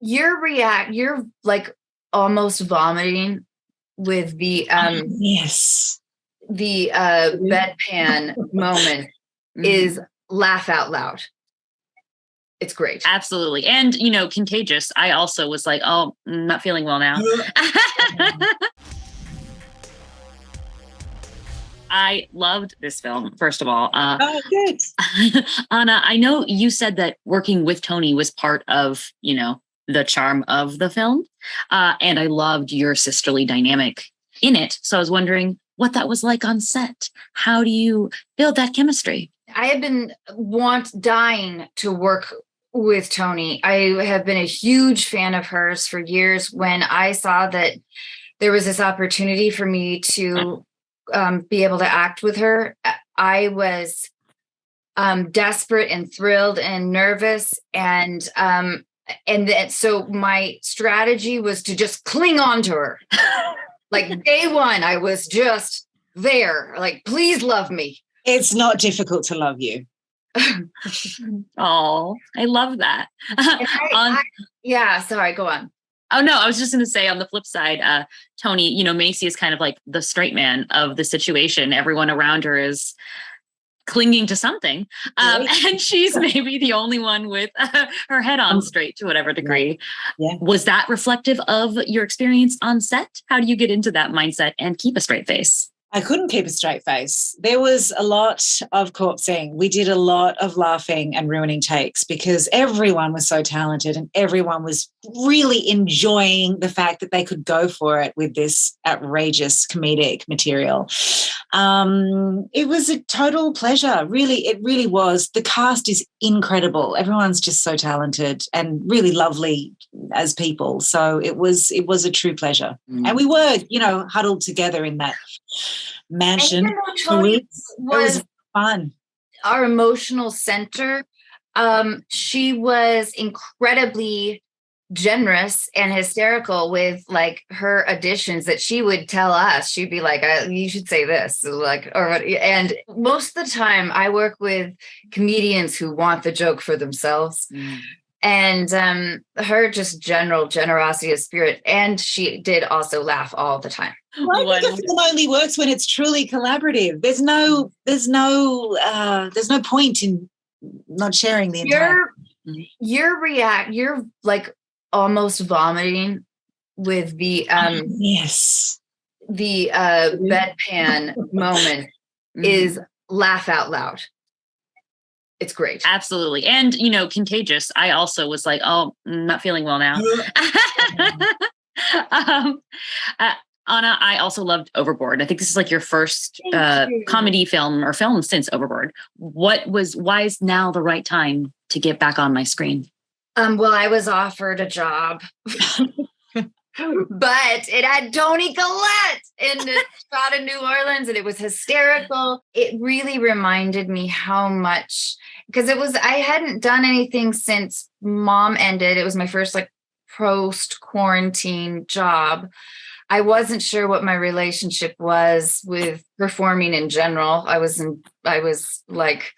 you're like almost vomiting with Yes. the bedpan moment is laugh out loud. It's great. Absolutely. And, Contagious. I also was like, oh, I'm not feeling well now. I loved this film, first of all. Good. Anna, I know you said that working with Toni was part of, the charm of the film. And I loved your sisterly dynamic in it. So I was wondering what that was like on set. How do you build that chemistry? I have been dying to work with Toni. I have been a huge fan of hers for years. When I saw that there was this opportunity for me to be able to act with her, I was desperate and thrilled and nervous. And so my strategy was to just cling on to her. Like day one, I was just there. Like, please love me. It's not difficult to love you. Oh, I love that. Sorry, go on. Oh, no, I was just going to say on the flip side, Toni, Macy is kind of like the straight man of the situation. Everyone around her is clinging to something. And she's maybe the only one with her head on straight to whatever degree. Yeah. Was that reflective of your experience on set? How do you get into that mindset and keep a straight face? I couldn't keep a straight face. There was a lot of corpsing. We did a lot of laughing and ruining takes because everyone was so talented and everyone was really enjoying the fact that they could go for it with this outrageous comedic material. It was a total pleasure. Really, it really was. The cast is incredible. Everyone's just so talented and really lovely as people. So it was a true pleasure. And we were, huddled together in that mansion. Toni was fun. Our emotional center. She was incredibly generous and hysterical with like her additions that she would tell us. She'd be like, you should say this, and most of the time I work with comedians who want the joke for themselves. And her just general generosity of spirit. And she did also laugh all the time. I think a film only works when it's truly collaborative. There's no point in not sharing the entire. You're like almost vomiting with the yes. The bedpan moment is laugh out loud. It's great. Absolutely. And, Contagious. I also was like, oh, I'm not feeling well now. Anna, I also loved Overboard. I think this is like your first comedy film or film since Overboard. Why is now the right time to get back on my screen? Well, I was offered a job, but it had Toni Collette and it shot in New Orleans and it was hysterical. It really reminded me how much, because I hadn't done anything since Mom ended. It was my first like post-quarantine job. I wasn't sure what my relationship was with performing in general. I was like,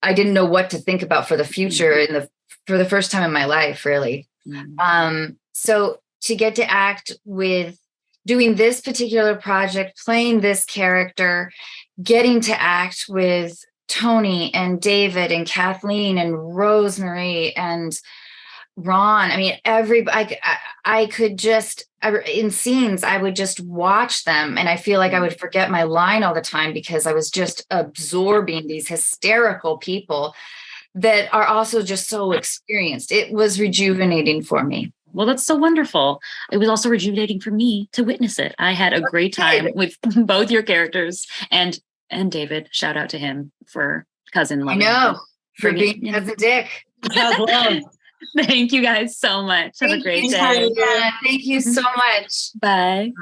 I didn't know what to think about for the future for the first time in my life, really. So to get to act with doing this particular project, playing this character, getting to act with Toni and David and Kathleen and Rosemary and Ron. I mean, I could just, in scenes, I would just watch them. And I feel like I would forget my line all the time because I was just absorbing these hysterical people that are also just so experienced. It was rejuvenating for me. Well, that's so wonderful. It was also rejuvenating for me to witness it. I had a great time with both your characters and David. Shout out to him for cousin love. I know, for being cousin Dick. Thank you guys so much. Have a great day. Thank you so much. Bye.